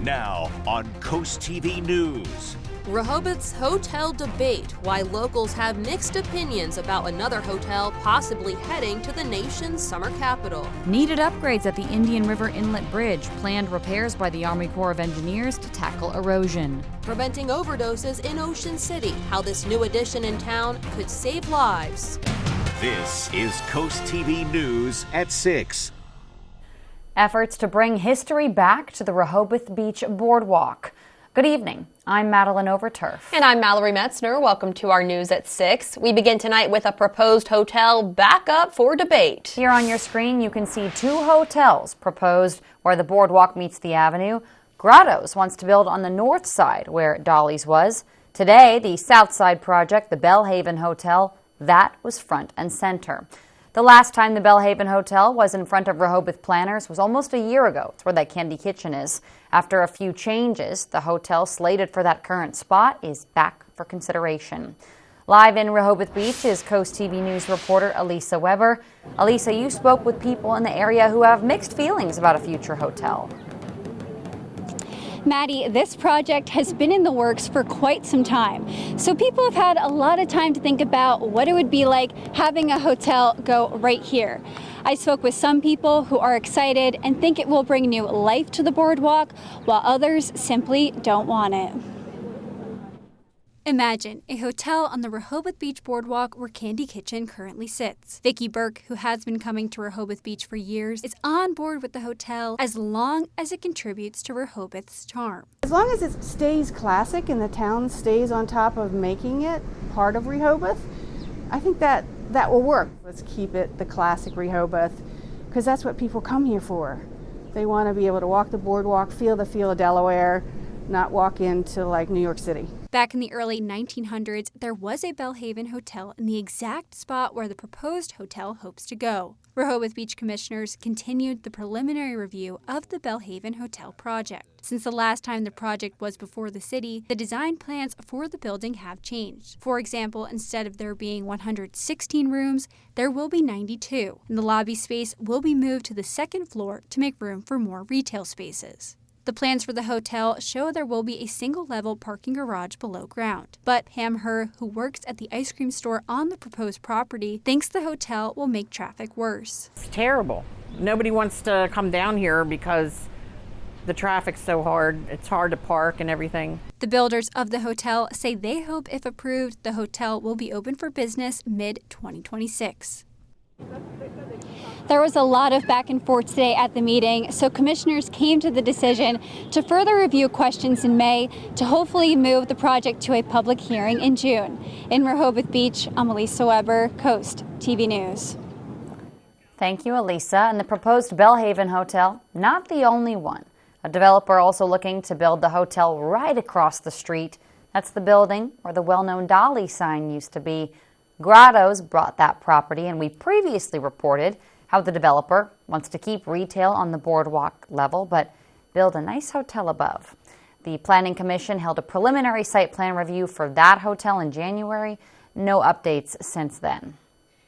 Now on Coast TV News. Rehoboth's hotel debate, why locals have mixed opinions about another hotel possibly heading to the nation's summer capital. Needed upgrades at the Indian River Inlet Bridge, planned repairs by the Army Corps of Engineers to tackle erosion. Preventing overdoses in Ocean City, how this new addition in town could save lives. This is Coast TV News at 6. Efforts to bring history back to the Rehoboth Beach Boardwalk. Good evening. I'm Madeline Overturf. And I'm Mallory Metzner. Welcome to our News at 6. We begin tonight with a proposed hotel back up for debate. Here on your screen, you can see two hotels proposed where the boardwalk meets the avenue. Grotto's wants to build on the north side where Dolly's was. Today, the south side project, the Bellhaven Hotel, that was front and center. The last time the Bellhaven Hotel was in front of Rehoboth planners was almost a year ago. It's where that Candy Kitchen is. After a few changes, the hotel slated for that current spot is back for consideration. Live in Rehoboth Beach is Coast TV News reporter Elisa Weber. Elisa, you spoke with people in the area who have mixed feelings about a future hotel. Maddie, this project has been in the works for quite some time. So people have had a lot of time to think about what it would be like having a hotel go right here. I spoke with some people who are excited and think it will bring new life to the boardwalk, while others simply don't want it. Imagine a hotel on the Rehoboth Beach Boardwalk where Candy Kitchen currently sits. Vicki Burke, who has been coming to Rehoboth Beach for years, is on board with the hotel as long as it contributes to Rehoboth's charm. As long as it stays classic and the town stays on top of making it part of Rehoboth, I think that will work. Let's keep it the classic Rehoboth, because that's what people come here for. They want to be able to walk the boardwalk, feel the feel of Delaware, not walk into like New York City. Back in the early 1900s, there was a Bellhaven Hotel in the exact spot where the proposed hotel hopes to go. Rehoboth Beach commissioners continued the preliminary review of the Bellhaven Hotel project. Since the last time the project was before the city, the design plans for the building have changed. For example, instead of there being 116 rooms, there will be 92, and the lobby space will be moved to the second floor to make room for more retail spaces. The plans for the hotel show there will be a single-level parking garage below ground. But Pam Herr, who works at the ice cream store on the proposed property, thinks the hotel will make traffic worse. It's terrible. Nobody wants to come down here because the traffic's so hard. It's hard to park and everything. The builders of the hotel say they hope, if approved, the hotel will be open for business mid-2026. There was a lot of back and forth today at the meeting, so commissioners came to the decision to further review questions in May to hopefully move the project to a public hearing in June. In Rehoboth Beach, I'm Elisa Weber, Coast TV News. Thank you, Elisa. And the proposed Bellhaven Hotel, not the only one. A developer also looking to build the hotel right across the street. That's the building where the well-known Dolly sign used to be. Grotto's brought that property, and we previously reported how the developer wants to keep retail on the boardwalk level but build a nice hotel above. The Planning Commission held a preliminary site plan review for that hotel in January. No updates since then.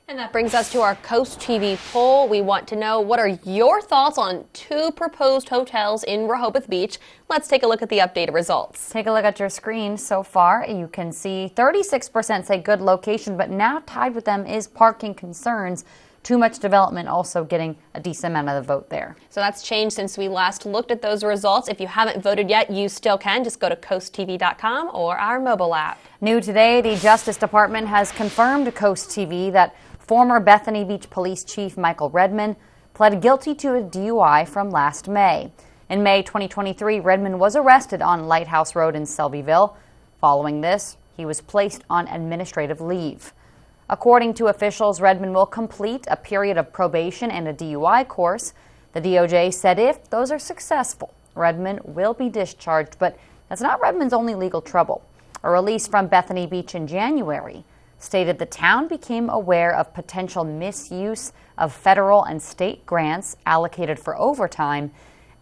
And that brings us to our Coast TV poll. We want to know, what are your thoughts on two proposed hotels in Rehoboth Beach? Let's take a look at the updated results. Take a look at your screen. So far, you can see 36% say good location, but now tied with them is parking concerns. Too much development also getting a decent amount of the vote there. So that's changed since we last looked at those results. If you haven't voted yet, you still can. Just go to coasttv.com or our mobile app. New today, the Justice Department has confirmed to Coast TV that former Bethany Beach Police Chief Michael Redmond pled guilty to a DUI from last May. In May 2023, Redmond was arrested on Lighthouse Road in Selbyville. Following this, he was placed on administrative leave. According to officials, Redmond will complete a period of probation and a DUI course. The DOJ said if those are successful, Redmond will be discharged, but that's not Redmond's only legal trouble. A release from Bethany Beach in January stated the town became aware of potential misuse of federal and state grants allocated for overtime.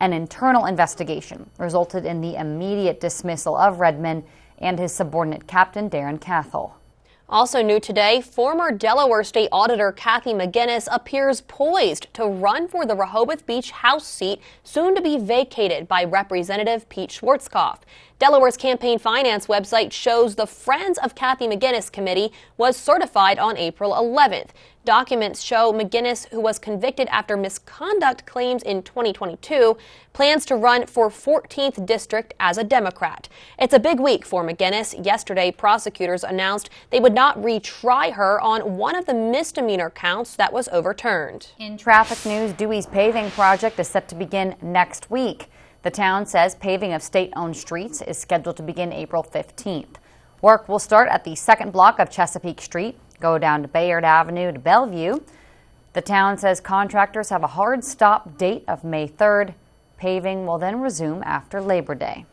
An internal investigation resulted in the immediate dismissal of Redmond and his subordinate captain, Darren Cathell. Also new today, former Delaware State Auditor Kathy McGinnis appears poised to run for the Rehoboth Beach House seat, soon to be vacated by Representative Pete Schwarzkopf. Delaware's campaign finance website shows the Friends of Kathy McGinnis committee was certified on April 11th. Documents show McGinnis, who was convicted after misconduct claims in 2022, plans to run for 14th District as a Democrat. It's a big week for McGinnis. Yesterday, prosecutors announced they would not retry her on one of the misdemeanor counts that was overturned. In traffic news, Dewey's paving project is set to begin next week. The town says paving of state-owned streets is scheduled to begin April 15th. Work will start at the second block of Chesapeake Street, go down to Bayard Avenue to Bellevue. The town says contractors have a hard stop date of May 3rd. Paving will then resume after Labor Day.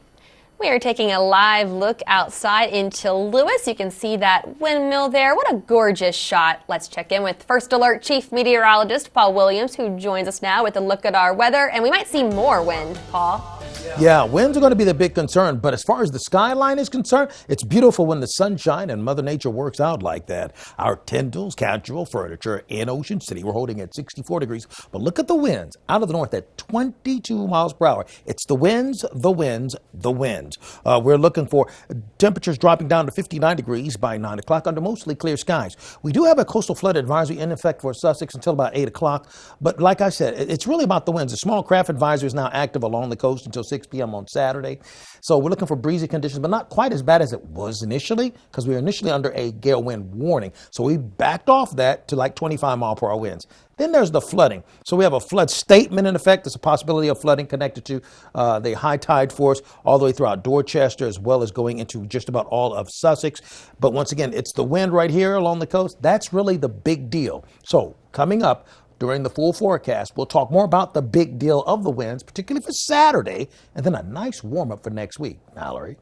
We are taking a live look outside into Lewis. You can see that windmill there. What a gorgeous shot. Let's check in with First Alert Chief Meteorologist Paul Williams, who joins us now with a look at our weather. And we might see more wind, Paul. Yeah, winds are going to be the big concern, but as far as the skyline is concerned, it's beautiful when the sunshine and Mother Nature works out like that. Our Tyndall's Casual Furniture in Ocean City, we're holding at 64 degrees, but look at the winds out of the north at 22 miles per hour. It's the winds, the winds, the winds. We're looking for temperatures dropping down to 59 degrees by 9 o'clock under mostly clear skies. We do have a coastal flood advisory in effect for Sussex until about 8 o'clock, but like I said, it's really about the winds. The small craft advisory is now active along the coast until 6 p.m. on Saturday. So we're looking for breezy conditions, but not quite as bad as it was initially, because we were initially under a gale wind warning. So we backed off that to like 25 mile per hour winds. Then there's the flooding. So we have a flood statement in effect. There's a possibility of flooding connected to the high tide force all the way throughout Dorchester, as well as going into just about all of Sussex. But once again, it's the wind right here along the coast. That's really the big deal. So coming up, during the full forecast, we'll talk more about the big deal of the winds, particularly for Saturday, and then a nice warm-up for next week. Mallory.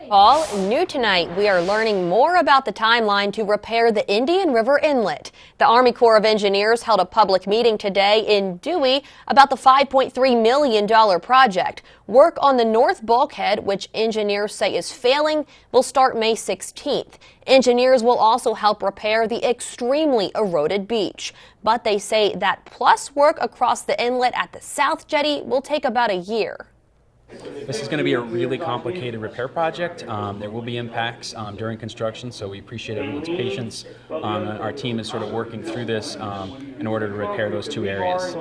Paul, new tonight, we are learning more about the timeline to repair the Indian River Inlet. The Army Corps of Engineers held a public meeting today in Dewey about the $5.3 million project. Work on the north bulkhead, which engineers say is failing, will start May 16th. Engineers will also help repair the extremely eroded beach. But they say that plus work across the inlet at the South Jetty will take about a year. This is going to be a really complicated repair project. There will be impacts during construction, so we appreciate everyone's patience. Our team is sort of working through this in order to repair those two areas.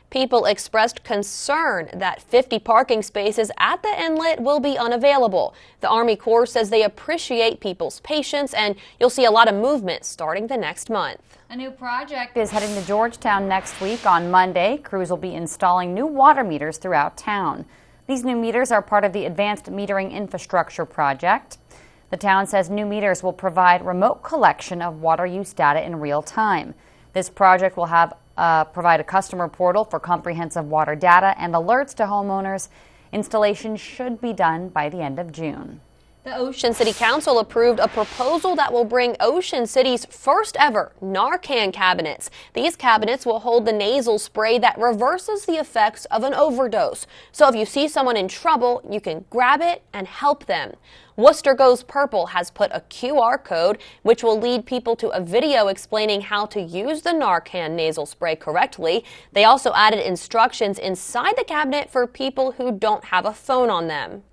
People expressed concern that 50 parking spaces at the inlet will be unavailable. The Army Corps says they appreciate people's patience, and you'll see a lot of movement starting the next month. A new project is heading to Georgetown next week. On Monday, crews will be installing new water meters throughout town. These new meters are part of the Advanced Metering Infrastructure Project. The town says new meters will provide remote collection of water use data in real time. This project will have provide a customer portal for comprehensive water data and alerts to homeowners. Installation should be done by the end of June. The Ocean City Council approved a proposal that will bring Ocean City's first ever Narcan cabinets. These cabinets will hold the nasal spray that reverses the effects of an overdose. So if you see someone in trouble, you can grab it and help them. Worcester Goes Purple has put a QR code which will lead people to a video explaining how to use the Narcan nasal spray correctly. They also added instructions inside the cabinet for people who don't have a phone on them.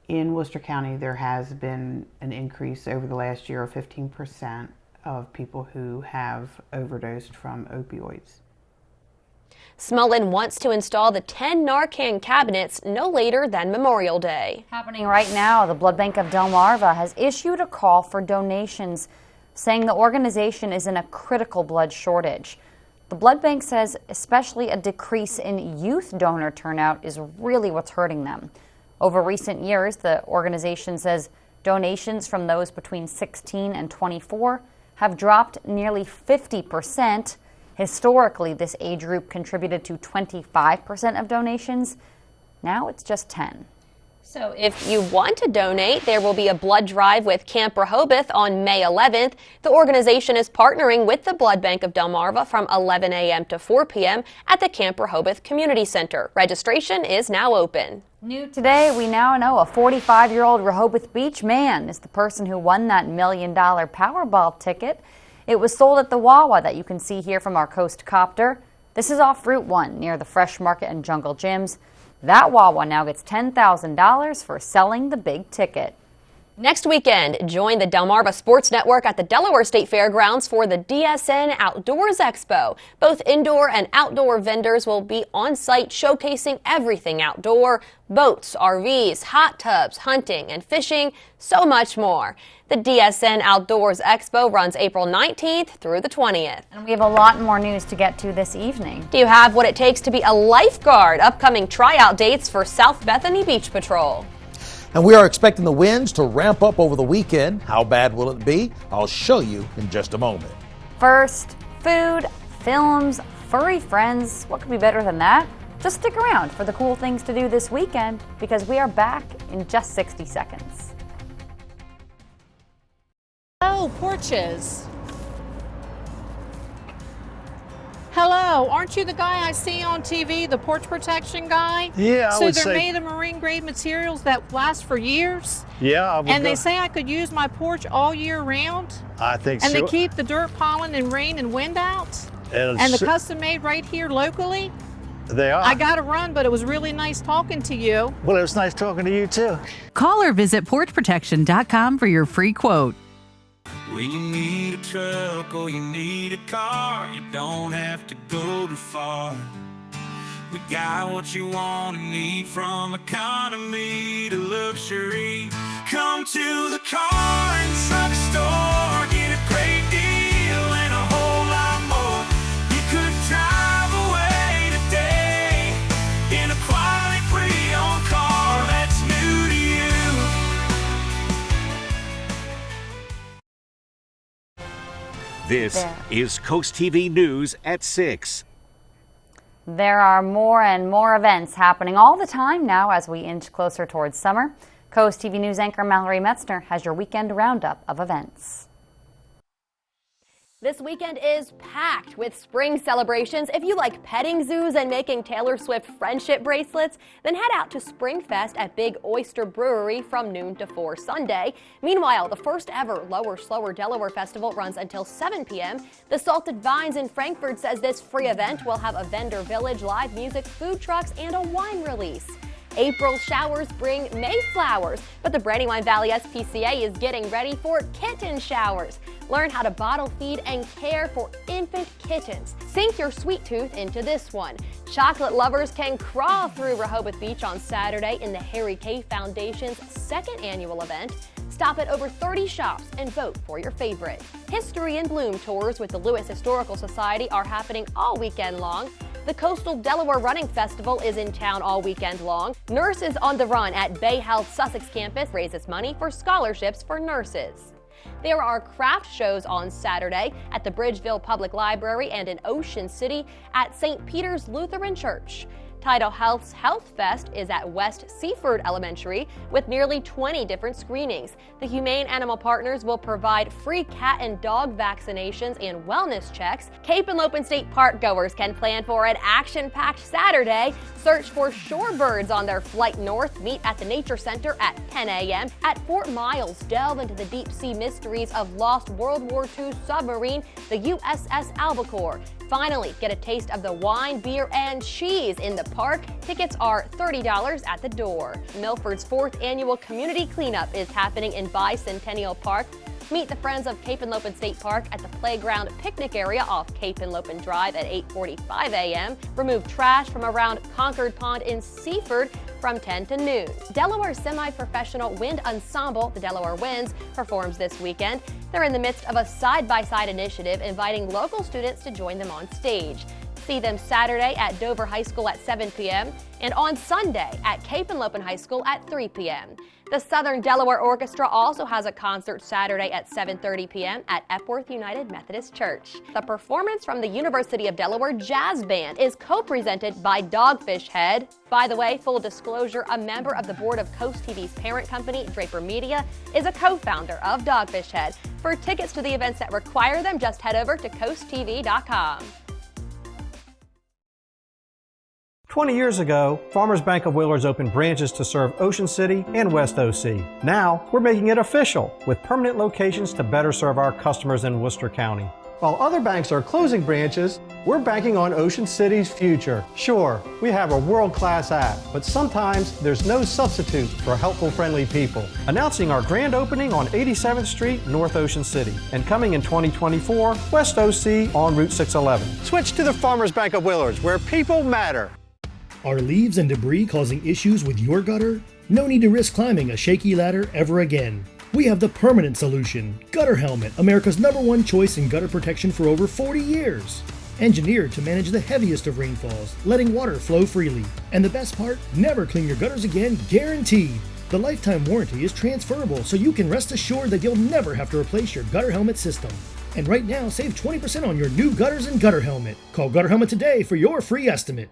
In Worcester County, there has been an increase over the last year of 15% of people who have overdosed from opioids. Smullen wants to install the 10 Narcan cabinets no later than Memorial Day. Happening right now, the Blood Bank of Delmarva has issued a call for donations, saying the organization is in a critical blood shortage. The blood bank says especially a decrease in youth donor turnout is really what's hurting them. Over recent years, the organization says donations from those between 16 and 24 have dropped nearly 50%. Historically, this age group contributed to 25% of donations. Now it's just 10%. So if you want to donate, there will be a blood drive with Camp Rehoboth on May 11th. The organization is partnering with the Blood Bank of Delmarva from 11 a.m. to 4 p.m. at the Camp Rehoboth Community Center. Registration is now open. New today, we now know a 45-year-old Rehoboth Beach man is the person who won that $1 million Powerball ticket. It was sold at the Wawa that you can see here from our Coast Copter. This is off Route 1 near the Fresh Market and Jungle Gyms. That Wawa now gets $10,000 for selling the big ticket. Next weekend, join the Delmarva Sports Network at the Delaware State Fairgrounds for the DSN Outdoors Expo. Both indoor and outdoor vendors will be on site showcasing everything outdoor: boats, RVs, hot tubs, hunting and fishing, so much more. The DSN Outdoors Expo runs April 19th through the 20th. And we have a lot more news to get to this evening. Do you have what it takes to be a lifeguard? Upcoming tryout dates for South Bethany Beach Patrol. And we are expecting the winds to ramp up over the weekend. How bad will it be? I'll show you in just a moment. First, food, films, furry friends. What could be better than that? Just stick around for the cool things to do this weekend, because we are back in just 60 seconds. Oh, porches. Hello, aren't you the guy I see on TV, the porch protection guy? Yeah, I would say. So they're made of marine grade materials that last for years? Yeah, I would And go. they say I could use my porch all year round? I think And so. they keep the dirt, pollen, and rain and wind out? And the custom made right here locally? They are. I got to run, but it was really nice talking to you. Well, it was nice talking to you too. Call or visit porchprotection.com for your free quote. When you need a truck or you need a car, you don't have to go too far. We got what you want and need, from economy to luxury. Come to the car and truck store, get a great deal and a whole lot more. You could drive away today in a quality pre-owned car that's new to you. This is Coast TV News at 6. There are more and more events happening all the time now as we inch closer towards summer. Coast TV News anchor Mallory Metzner has your weekend roundup of events. This weekend is packed with spring celebrations. If you like petting zoos and making Taylor Swift friendship bracelets, then head out to Springfest at Big Oyster Brewery from noon to 4 Sunday. Meanwhile, the first ever Lower Slower Delaware Festival runs until 7 p.m. The Salted Vines in Frankfort says this free event will have a vendor village, live music, food trucks, and a wine release. April showers bring May flowers, but the Brandywine Valley SPCA is getting ready for kitten showers. Learn how to bottle feed and care for infant kittens. Sink your sweet tooth into this one. Chocolate lovers can crawl through Rehoboth Beach on Saturday in the Harry K Foundation's second annual event. Stop at over 30 shops and vote for your favorite. History in Bloom tours with the Lewis Historical Society are happening all weekend long. The Coastal Delaware Running Festival is in town all weekend long. Nurses on the Run at Bay Health Sussex campus raises money for scholarships for nurses. There are craft shows on Saturday at the Bridgeville Public Library and in Ocean City at St. Peter's Lutheran Church. Tidal Health's Health Fest is at West Seaford Elementary with nearly 20 different screenings. The Humane Animal Partners will provide free cat and dog vaccinations and wellness checks. Cape and Lopin State Park goers can plan for an action-packed Saturday. Search for shorebirds on their flight north. Meet at the Nature Center at 10 a.m. At Fort Miles, delve into the deep-sea mysteries of lost World War II submarine, the USS Albacore. Finally, get a taste of the wine, beer, and cheese in the park. Tickets are $30 at the door. Milford's 4th annual community cleanup is happening in Bicentennial Park. Meet the Friends of Cape and Lopin State Park at the playground picnic area off Cape and Lopin Drive at 8:45 a.m. Remove trash from around Concord Pond in Seaford from 10 to noon. Delaware semi-professional wind ensemble, the Delaware Winds, performs this weekend. They're in the midst of a side-by-side initiative inviting local students to join them on stage. See them Saturday at Dover High School at 7 p.m. and on Sunday at Cape and Lopin High School at 3 p.m. The Southern Delaware Orchestra also has a concert Saturday at 7:30 p.m. at Epworth United Methodist Church. The performance from the University of Delaware Jazz Band is co-presented by Dogfish Head. By the way, full disclosure, a member of the board of Coast TV's parent company, Draper Media, is a co-founder of Dogfish Head. For tickets to the events that require them, just head over to CoastTV.com. 20 years ago, Farmers Bank of Wheeler's opened branches to serve Ocean City and West OC. Now, we're making it official with permanent locations to better serve our customers in Worcester County. While other banks are closing branches, we're banking on Ocean City's future. Sure, we have a world-class app, but sometimes there's no substitute for helpful, friendly people. Announcing our grand opening on 87th Street, North Ocean City, and coming in 2024, West OC on Route 611. Switch to the Farmers Bank of Wheeler's, where people matter. Are leaves and debris causing issues with your gutter? No need to risk climbing a shaky ladder ever again. We have the permanent solution. Gutter Helmet, America's #1 choice in gutter protection for over 40 years. Engineered to manage the heaviest of rainfalls, letting water flow freely. And the best part, never clean your gutters again, guaranteed. The lifetime warranty is transferable, so you can rest assured that you'll never have to replace your Gutter Helmet system. And right now, save 20% on your new gutters and Gutter Helmet. Call Gutter Helmet today for your free estimate.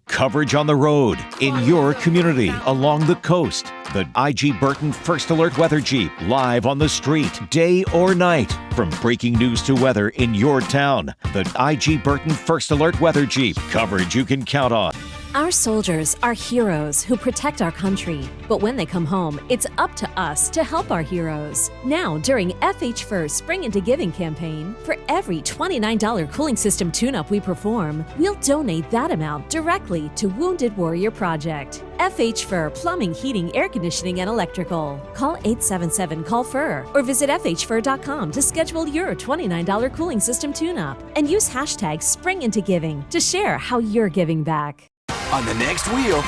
Coverage on the road, in your community, along the coast. The IG Burton First Alert Weather Jeep, live on the street, day or night. From breaking news to weather in your town. The IG Burton First Alert Weather Jeep, coverage you can count on. Our soldiers are heroes who protect our country. But when they come home, it's up to us to help our heroes. Now, during FH First Spring Into Giving campaign, for every $29 cooling system tune-up we perform, we'll donate that amount directly to Wounded Warrior Project. FH Fur Plumbing, Heating, Air Conditioning, and Electrical. Call 877-CALL-FUR or visit FHFur.com to schedule your $29 cooling system tune-up. And use hashtag #SpringIntoGiving to share how you're giving back. On the next wheel,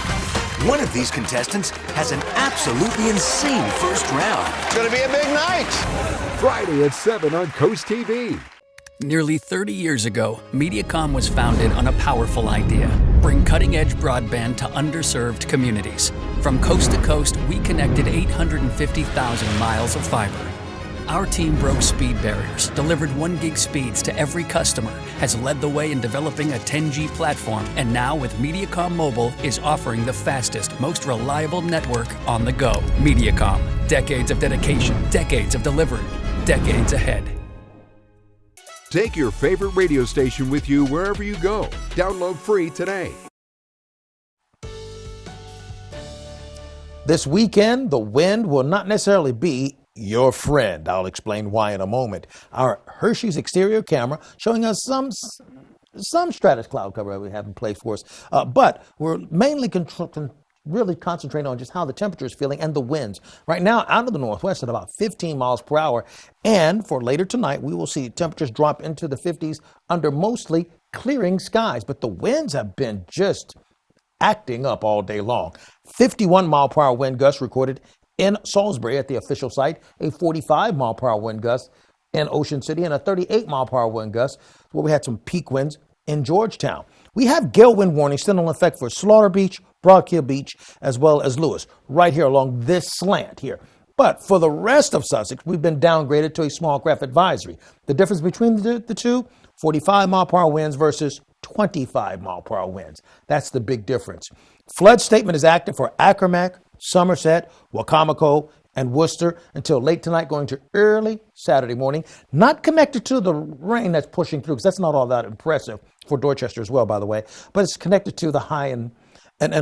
one of these contestants has an absolutely insane first round. It's going to be a big night. Friday at 7 on Coast TV. Nearly 30 years ago, Mediacom was founded on a powerful idea: bring cutting-edge broadband to underserved communities. From coast to coast, we connected 850,000 miles of fiber. Our team broke speed barriers, delivered 1 gig speeds to every customer, has led the way in developing a 10G platform, and now with Mediacom Mobile is offering the fastest, most reliable network on the go. Mediacom, decades of dedication, decades of delivery, decades ahead. Take your favorite radio station with you wherever you go. Download free today. This weekend, the wind will not necessarily be your friend. I'll explain why in a moment. Our Hershey's exterior camera showing us some stratus cloud cover that we have in place for us. But we're mainly really concentrating on just how the temperature is feeling and the winds. Right now, out of the northwest at about 15 miles per hour. And for later tonight, we will see temperatures drop into the 50s under mostly clearing skies. But the winds have been just acting up all day long. 51 mile per hour wind gusts recorded in Salisbury at the official site, a 45 mile per hour wind gust in Ocean City, and a 38 mile per hour wind gust where we had some peak winds in Georgetown. We have gale wind warnings still in effect for Slaughter Beach, Broadkill Beach, as well as Lewis, right here along this slant here. But for the rest of Sussex, we've been downgraded to a small craft advisory. The difference between the two, 45 mile per hour winds versus 25 mile per hour winds. That's the big difference. Flood statement is active for Accomack, Somerset, Wacomico, and Worcester until late tonight, going to early Saturday morning. Not connected to the rain that's pushing through, because that's not all that impressive for Dorchester as well, by the way, but it's connected to the high and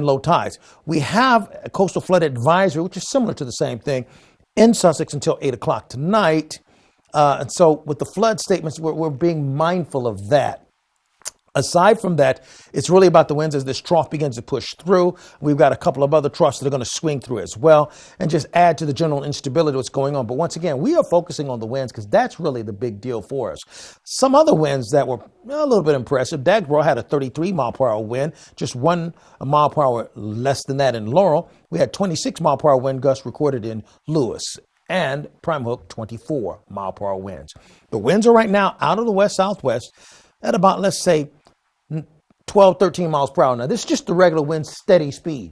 low tides. We have a coastal flood advisory, which is similar to the same thing, in Sussex until 8 o'clock tonight. And so with the flood statements, we're being mindful of that. Aside from that, it's really about the winds as this trough begins to push through. We've got a couple of other troughs that are going to swing through as well and just add to the general instability of what's going on. But once again, we are focusing on the winds because that's really the big deal for us. Some other winds that were a little bit impressive. Dagboro had a 33 mile per hour wind, just 1 mile per hour less than that in Laurel. We had 26 mile per hour wind gusts recorded in Lewis. And Prime Hook, 24 mile per hour winds. The winds are right now out of the west-southwest at about, let's say, 12, 13 miles per hour. Now, this is just the regular wind, steady speed.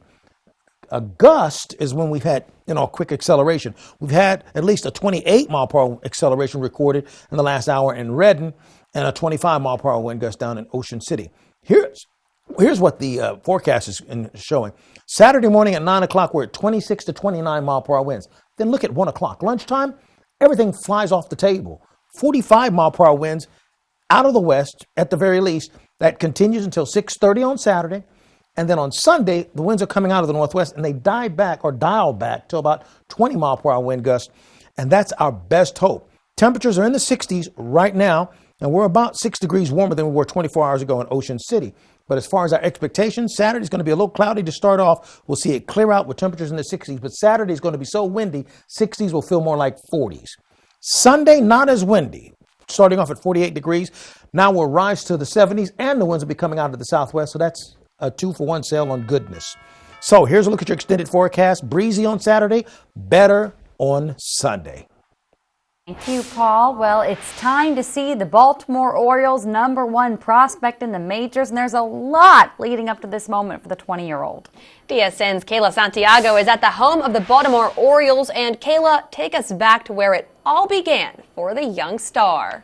A gust is when we've had, quick acceleration. We've had at least a 28 mile per hour acceleration recorded in the last hour in Redden and a 25 mile per hour wind gust down in Ocean City. Here's what the forecast is showing. Saturday morning at 9 o'clock, we're at 26 to 29 mile per hour winds. Then look at 1 o'clock. Lunchtime, everything flies off the table. 45 mile per hour winds out of the west at the very least. That continues until 6:30 on Saturday. And then on Sunday, the winds are coming out of the northwest and they dial back to about 20 mile per hour wind gusts. And that's our best hope. Temperatures are in the 60s right now, and we're about 6 degrees warmer than we were 24 hours ago in Ocean City. But as far as our expectations, Saturday is going to be a little cloudy to start off. We'll see it clear out with temperatures in the 60s, but Saturday is going to be so windy, 60s will feel more like 40s. Sunday, not as windy, starting off at 48 degrees. Now we'll rise to the 70s, and the winds will be coming out of the southwest, so that's a 2-for-1 sale on goodness. So here's a look at your extended forecast. Breezy on Saturday, better on Sunday. Thank you, Paul. Well, it's time to see the Baltimore Orioles' #1 prospect in the majors, and there's a lot leading up to this moment for the 20-year-old. DSN's Kayla Santiago is at the home of the Baltimore Orioles, and Kayla, take us back to where it all began for the young star.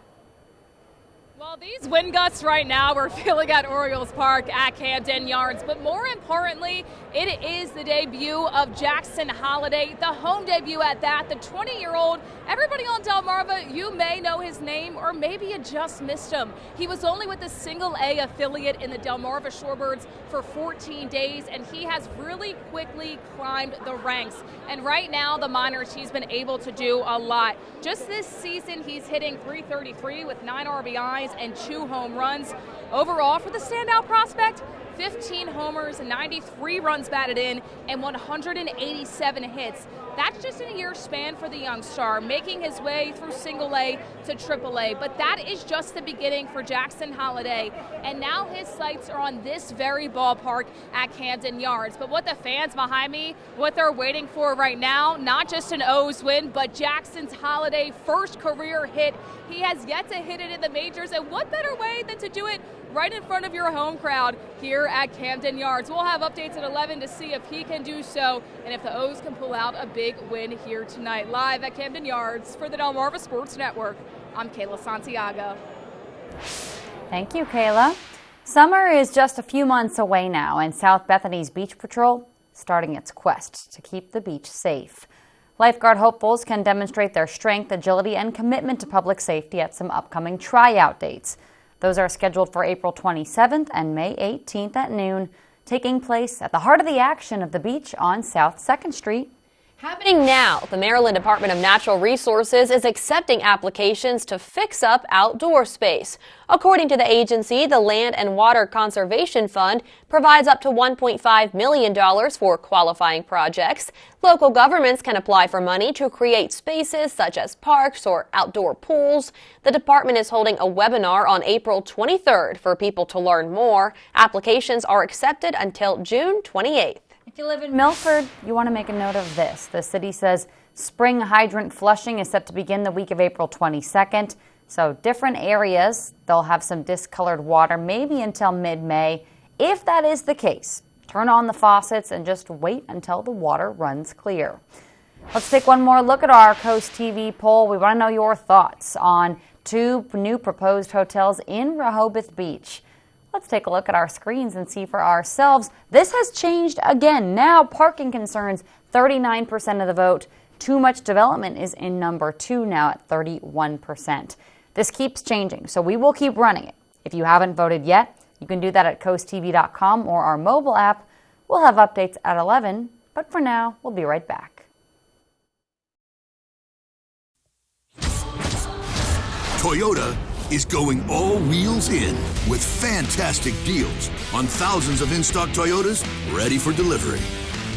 Well, these wind gusts right now we're feeling at Orioles Park at Camden Yards, but more importantly, it is the debut of Jackson Holliday, the home debut at that, the 20-year-old. Everybody on Delmarva, you may know his name, or maybe you just missed him. He was only with the Single-A affiliate in the Delmarva Shorebirds for 14 days, and he has really quickly climbed the ranks. And right now, the minors, he's been able to do a lot. Just this season, he's hitting .333 with 9 RBIs and 2 home runs. Overall, for the standout prospect, 15 homers, 93 runs batted in, and 187 hits. That's just in a year's span for the young star, making his way through Single-A to Triple-A. But that is just the beginning for Jackson Holliday. And now his sights are on this very ballpark at Camden Yards. But what the fans behind me, what they're waiting for right now, not just an O's win, but Jackson's Holliday first career hit. He has yet to hit it in the majors, and what better way than to do it right in front of your home crowd here at Camden Yards. We'll have updates at 11 to see if he can do so and if the O's can pull out a big win here tonight. Live at Camden Yards for the Delmarva Sports Network, I'm Kayla Santiago. Thank you, Kayla. Summer is just a few months away now, and South Bethany's Beach Patrol starting its quest to keep the beach safe. Lifeguard hopefuls can demonstrate their strength, agility, and commitment to public safety at some upcoming tryout dates. Those are scheduled for April 27th and May 18th at noon, taking place at the heart of the action of the beach on South 2nd Street. Happening now, the Maryland Department of Natural Resources is accepting applications to fix up outdoor space. According to the agency, the Land and Water Conservation Fund provides up to $1.5 million for qualifying projects. Local governments can apply for money to create spaces such as parks or outdoor pools. The department is holding a webinar on April 23rd for people to learn more. Applications are accepted until June 28th. If you live in Milford, you want to make a note of this. The city says spring hydrant flushing is set to begin the week of April 22nd. So different areas, they'll have some discolored water, maybe until mid-May. If that is the case, turn on the faucets and just wait until the water runs clear. Let's take one more look at our Coast TV poll. We want to know your thoughts on 2 new proposed hotels in Rehoboth Beach. Let's take a look at our screens and see for ourselves. This has changed again. Now parking concerns, 39% of the vote. Too much development is in number 2 now at 31%. This keeps changing, so we will keep running it. If you haven't voted yet, you can do that at CoastTV.com or our mobile app. We'll have updates at 11, but for now, we'll be right back. Toyota is going all wheels in with fantastic deals on thousands of in-stock Toyotas ready for delivery.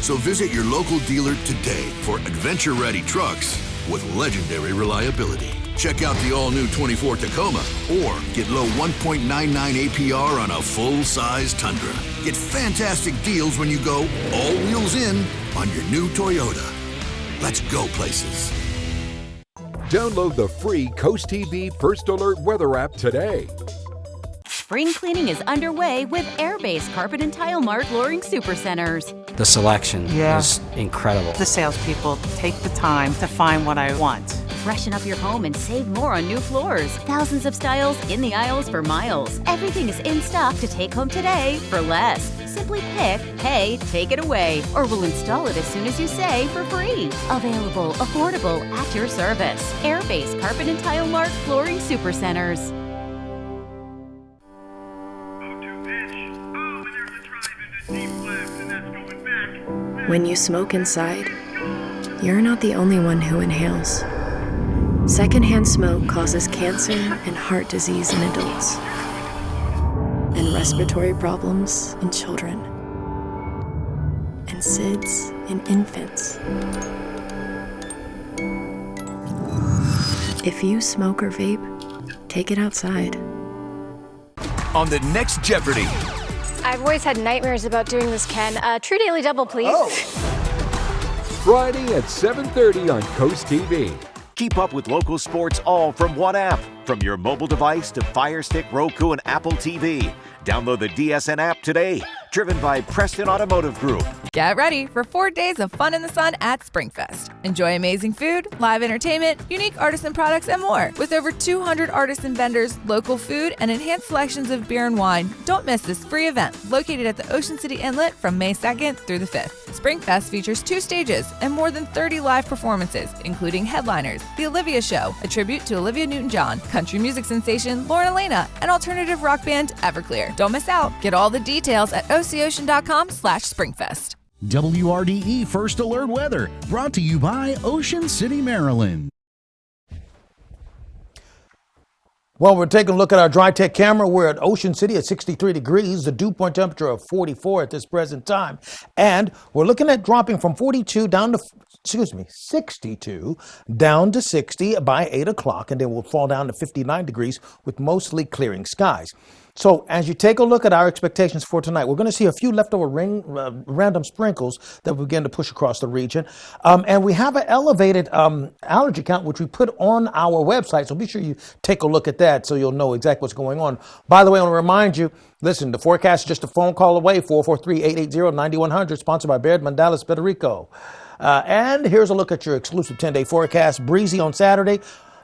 So visit your local dealer today for adventure-ready trucks with legendary reliability. Check out the all-new 24 Tacoma or get low 1.99 APR on a full-size Tundra. Get fantastic deals when you go all wheels in on your new Toyota. Let's go places. Download the free Coast TV First Alert weather app today. Spring cleaning is underway with Airbase Carpet and Tile Mart Flooring Supercenters. The selection is incredible. The salespeople take the time to find what I want. Freshen up your home and save more on new floors. Thousands of styles in the aisles for miles. Everything is in stock to take home today for less. Simply pick, pay, take it away, or we'll install it as soon as you say for free. Available, affordable, at your service. Airbase Carpet and Tile Mart Flooring Supercenters. When you smoke inside, you're not the only one who inhales. Secondhand smoke causes cancer and heart disease in adults, and respiratory problems in children, and SIDS in infants. If you smoke or vape, take it outside. On the next Jeopardy! I've always had nightmares about doing this, Ken. True Daily Double, please. Friday at 7:30 on Coast TV. Keep up with local sports all from one app. From your mobile device to Fire Stick, Roku, and Apple TV. Download the DSN app today. Driven by Preston Automotive Group. Get ready for 4 days of fun in the sun at Springfest. Enjoy amazing food, live entertainment, unique artisan products, and more. With over 200 artists and vendors, local food, and enhanced selections of beer and wine, don't miss this free event located at the Ocean City Inlet from May 2nd through the 5th. Springfest features 2 stages and more than 30 live performances, including headliners, The Olivia Show, a tribute to Olivia Newton-John, country music sensation Lauren Elena, and alternative rock band Everclear. Don't miss out. Get all the details at oceocean.com/Springfest. WRDE First Alert Weather, brought to you by Ocean City, Maryland. Well, we're taking a look at our dry tech camera. We're at Ocean City at 63 degrees, the dew point temperature of 44 at this present time. And we're looking at dropping from 42 down to, 62 down to 60 by 8 o'clock. And then we'll fall down to 59 degrees with mostly clearing skies. So as you take a look at our expectations for tonight, we're going to see a few leftover random sprinkles that begin to push across the region. And we have an elevated allergy count, which we put on our website. So be sure you take a look at that so you'll know exactly what's going on. By the way, I want to remind you, listen, the forecast is just a phone call away, 443-880-9100, sponsored by Baird Mandalis Federico. And here's a look at your exclusive 10-day forecast. Breezy on Saturday.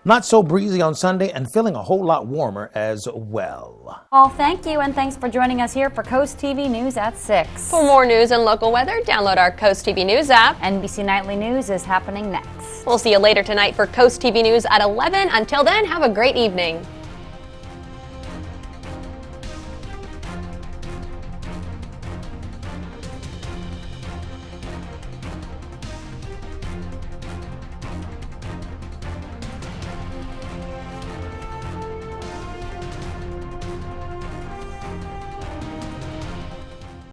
Not so breezy on Sunday, and feeling a whole lot warmer as well. Well, thank you, and thanks for joining us here for Coast TV News at 6. For more news and local weather, download our Coast TV News app. NBC Nightly News is happening next. We'll see you later tonight for Coast TV News at 11. Until then, have a great evening.